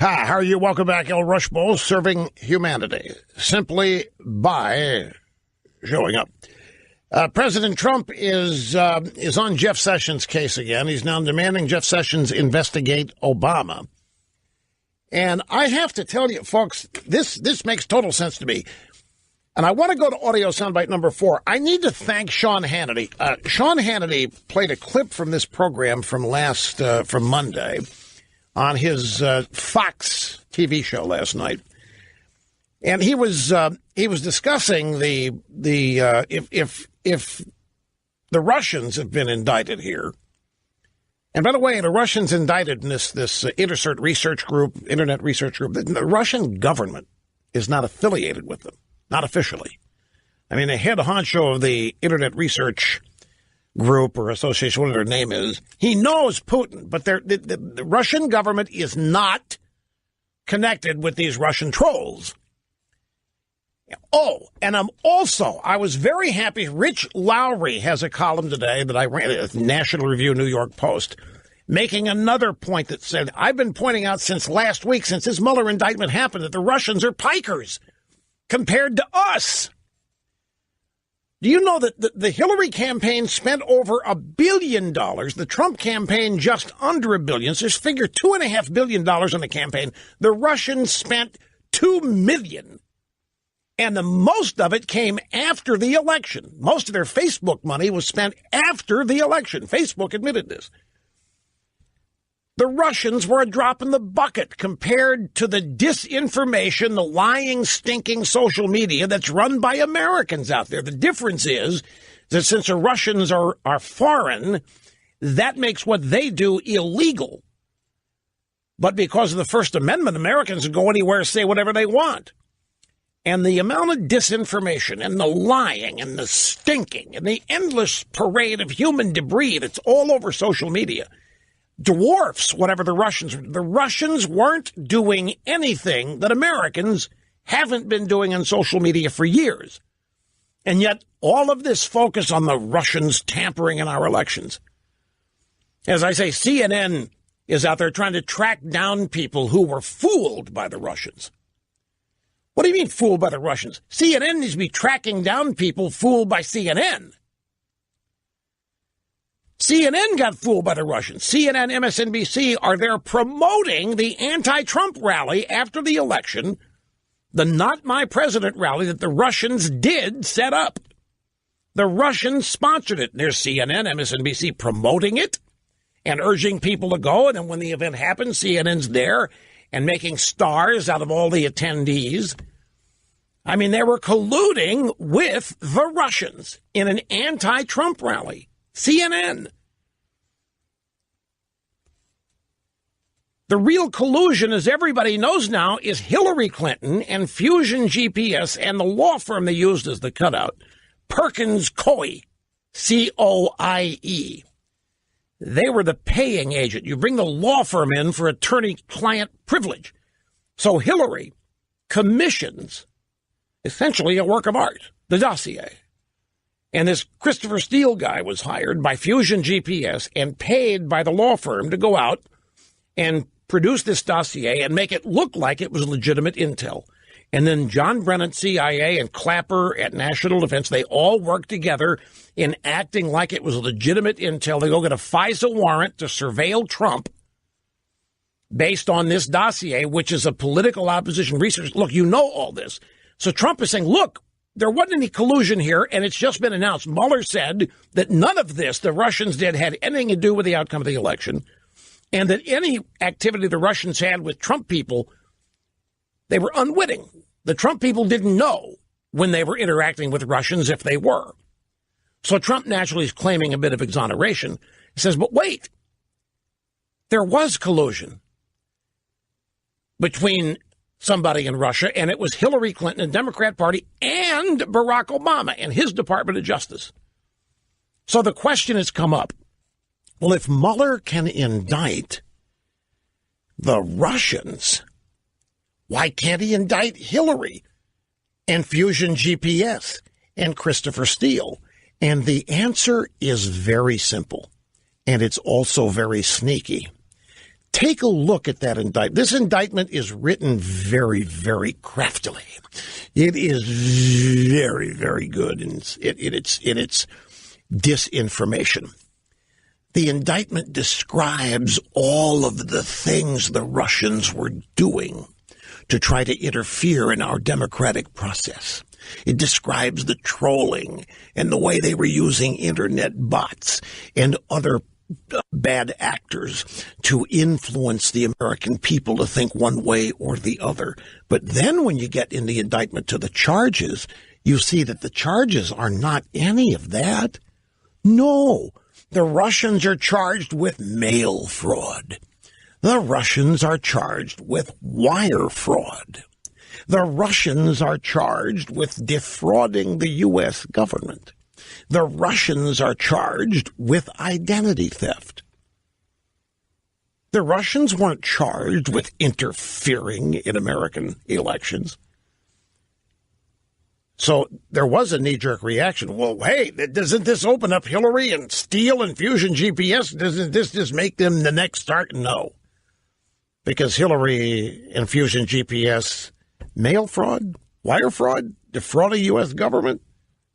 Hi, how are you? Welcome back, El Rush Bowl, serving humanity simply by showing up. President Trump is on Jeff Sessions' case again. He's now demanding Jeff Sessions investigate Obama. And I have to tell you, folks, this makes total sense to me. And I want to go to audio soundbite number 4. I need to thank Sean Hannity. Sean Hannity played a clip from this program from Monday on his Fox TV show last night, and he was discussing if the Russians have been indicted here. And by the way, the Russians indicted in this Internet research group, the Russian government is not affiliated with them, not officially. I mean, the head honcho of the Internet research group or association, whatever their name is, he knows Putin, but the Russian government is not connected with these Russian trolls. Oh, and I was very happy. Rich Lowry has a column today that I ran at National Review, New York Post, making another point that said, I've been pointing out since last week, since this Mueller indictment happened, that the Russians are pikers compared to us. Do you know that the Hillary campaign spent over $1 billion, the Trump campaign just under $1 billion, so just figure $2.5 billion on the campaign. The Russians spent $2 million, and the most of it came after the election. Most of their Facebook money was spent after the election. Facebook admitted this. The Russians were a drop in the bucket compared to the disinformation, the lying, stinking social media that's run by Americans out there. The difference is that since the Russians are foreign, that makes what they do illegal. But because of the First Amendment, Americans can go anywhere and say whatever they want. And the amount of disinformation and the lying and the stinking and the endless parade of human debris that's all over social media dwarfs whatever the Russians weren't doing anything that Americans haven't been doing on social media for years. And yet all of this focus on the Russians tampering in our elections. As I say, CNN is out there trying to track down people who were fooled by the Russians. What do you mean fooled by the Russians? CNN needs to be tracking down people fooled by CNN. CNN got fooled by the Russians. CNN, MSNBC are there promoting the anti-Trump rally after the election, the Not My President rally that the Russians did set up. The Russians sponsored it. There's CNN, MSNBC promoting it and urging people to go. And then when the event happens, CNN's there and making stars out of all the attendees. I mean, they were colluding with the Russians in an anti-Trump rally. CNN. The real collusion, as everybody knows now, is Hillary Clinton and Fusion GPS and the law firm they used as the cutout, Perkins Coie, C-O-I-E. They were the paying agent. You bring the law firm in for attorney-client privilege. So Hillary commissions essentially a work of art, the dossier. And this Christopher Steele guy was hired by Fusion GPS and paid by the law firm to go out and produce this dossier and make it look like it was legitimate intel. And then John Brennan, CIA, and Clapper at National Defense, they all worked together in acting like it was legitimate intel. They go get a FISA warrant to surveil Trump based on this dossier, which is a political opposition research. Look, you know all this. So Trump is saying, look, there wasn't any collusion here, and it's just been announced. Mueller said that none of this the Russians did had anything to do with the outcome of the election, and that any activity the Russians had with Trump people, they were unwitting. The Trump people didn't know when they were interacting with Russians if they were. So Trump naturally is claiming a bit of exoneration. He says, but wait, there was collusion between somebody in Russia, and it was Hillary Clinton and the Democrat Party and Barack Obama and his Department of Justice. So the question has come up, well, if Mueller can indict the Russians, why can't he indict Hillary and Fusion GPS and Christopher Steele? And the answer is very simple, and it's also very sneaky. take a look at that indictment. This indictment is written very, very craftily. It is very, very good in its disinformation. The indictment describes all of the things the Russians were doing to try to interfere in our democratic process. It describes the trolling and the way they were using internet bots and other bad actors to influence the American people to think one way or the other. But then when you get in the indictment to the charges, you see that the charges are not any of that. No, the Russians are charged with mail fraud. The Russians are charged with wire fraud. The Russians are charged with defrauding the U.S. government. The Russians are charged with identity theft. The Russians weren't charged with interfering in American elections. So there was a knee-jerk reaction. Well, hey, doesn't this open up Hillary and Steele and Fusion GPS? Doesn't this just make them the next start? No. Because Hillary and Fusion GPS, mail fraud, wire fraud, defrauding U.S. government,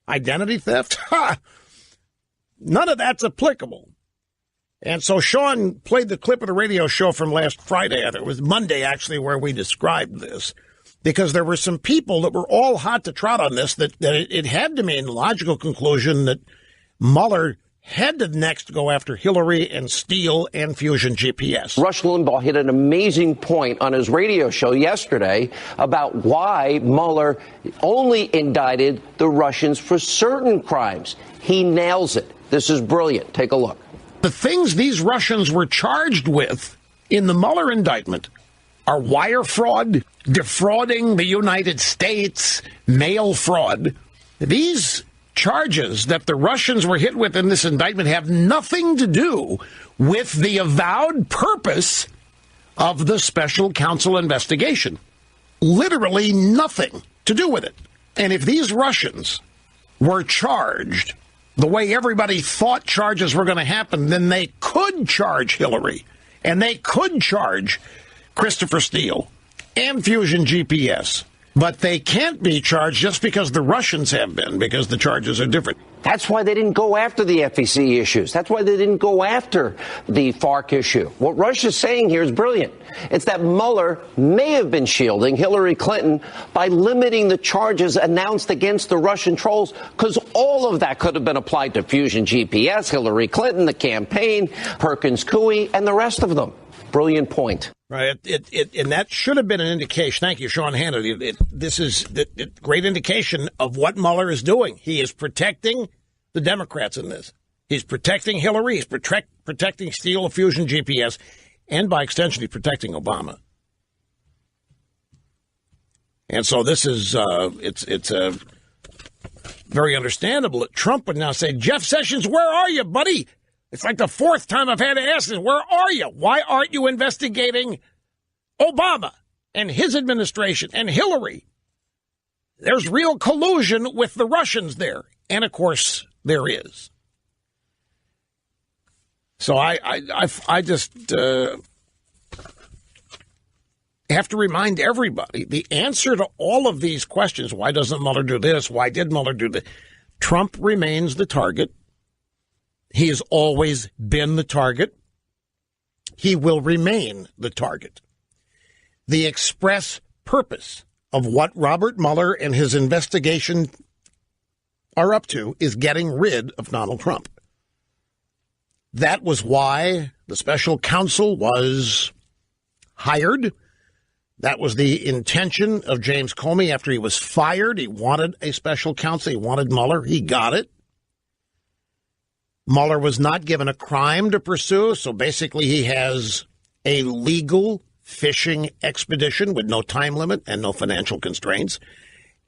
identity theft, none of that's applicable. And so Sean played the clip of the radio show from last Friday. I think it was Monday, actually, where we described this. Because there were some people that were all hot to trot on this, that it had to mean the logical conclusion that Mueller had to next go after Hillary and Steele and Fusion GPS. Rush Limbaugh hit an amazing point on his radio show yesterday about why Mueller only indicted the Russians for certain crimes. He nails it. This is brilliant. Take a look. The things these Russians were charged with in the Mueller indictment are wire fraud, defrauding the United States, mail fraud. These charges that the Russians were hit with in this indictment have nothing to do with the avowed purpose of the special counsel investigation. Literally nothing to do with it. And if these Russians were charged the way everybody thought charges were going to happen, then they could charge Hillary and they could charge Christopher Steele and Fusion GPS. But they can't be charged just because the Russians have been, because the charges are different. That's why they didn't go after the FEC issues. That's why they didn't go after the FARC issue. What Russia's saying here is brilliant. It's that Mueller may have been shielding Hillary Clinton by limiting the charges announced against the Russian trolls, because all of that could have been applied to Fusion GPS, Hillary Clinton, the campaign, Perkins Coie, and the rest of them. Brilliant point. Right. And that should have been an indication. Thank you, Sean Hannity. This is a great indication of what Mueller is doing. He is protecting the Democrats in this. He's protecting Hillary. He's protecting Steele of Fusion GPS. And by extension, he's protecting Obama. And so this is, it's very understandable that Trump would now say, Jeff Sessions, where are you, buddy? It's like the fourth time I've had to ask this. Where are you? Why aren't you investigating Obama and his administration and Hillary? There's real collusion with the Russians there. And, of course, there is. So I just have to remind everybody, the answer to all of these questions, why doesn't Mueller do this? Why did Mueller do this? Trump remains the target. He has always been the target. He will remain the target. The express purpose of what Robert Mueller and his investigation are up to is getting rid of Donald Trump. That was why the special counsel was hired. That was the intention of James Comey after he was fired. He wanted a special counsel. He wanted Mueller. He got it. Mueller was not given a crime to pursue, so basically he has a legal fishing expedition with no time limit and no financial constraints.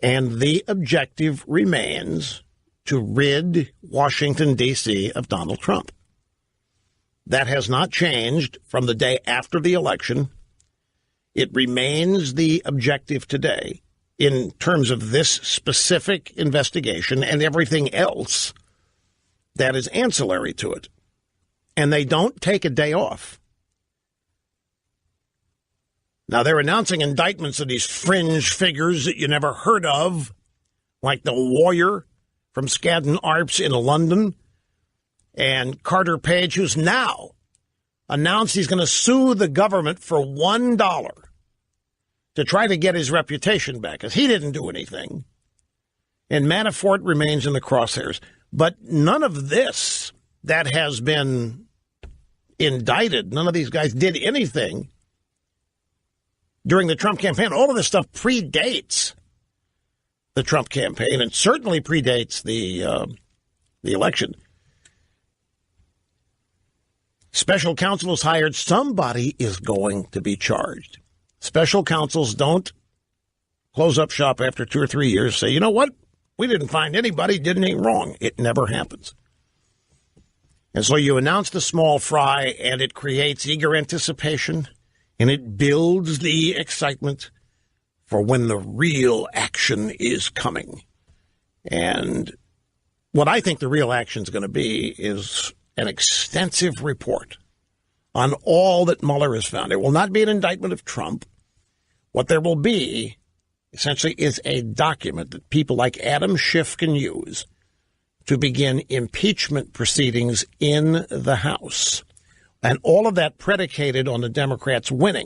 And the objective remains to rid Washington, D.C. of Donald Trump. That has not changed from the day after the election. It remains the objective today in terms of this specific investigation and everything else that is ancillary to it. And they don't take a day off. Now, they're announcing indictments of these fringe figures that you never heard of, like the lawyer from Skadden Arps in London, and Carter Page, who's now announced he's going to sue the government for $1 to try to get his reputation back, because he didn't do anything. And Manafort remains in the crosshairs. But none of this that has been indicted, none of these guys did anything during the Trump campaign. All of this stuff predates the Trump campaign and certainly predates the election. Special counsel is hired. Somebody is going to be charged. Special counsels don't close up shop after 2 or 3 years, say, you know what? We didn't find anybody did anything wrong. It never happens. And so you announce the small fry, and it creates eager anticipation, and it builds the excitement for when the real action is coming. And what I think the real action is going to be is an extensive report on all that Mueller has found. It will not be an indictment of Trump. What there will be, essentially, is a document that people like Adam Schiff can use to begin impeachment proceedings in the House. And all of that predicated on the Democrats winning.